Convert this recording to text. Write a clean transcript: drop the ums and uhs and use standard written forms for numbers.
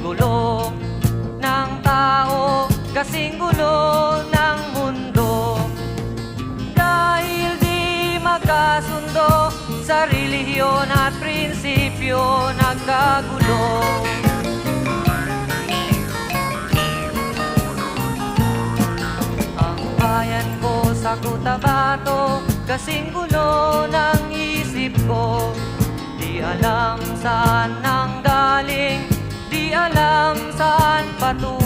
gulo ng tao, kasing gulo ng mundo. Dahil di magkasundo sa relihiyon at prinsipyo, nagkagulo. Ang bayan ko sa Cotabato, kasing gulo ng isip ko. Di alam saan nang galing, di alam saan patungo.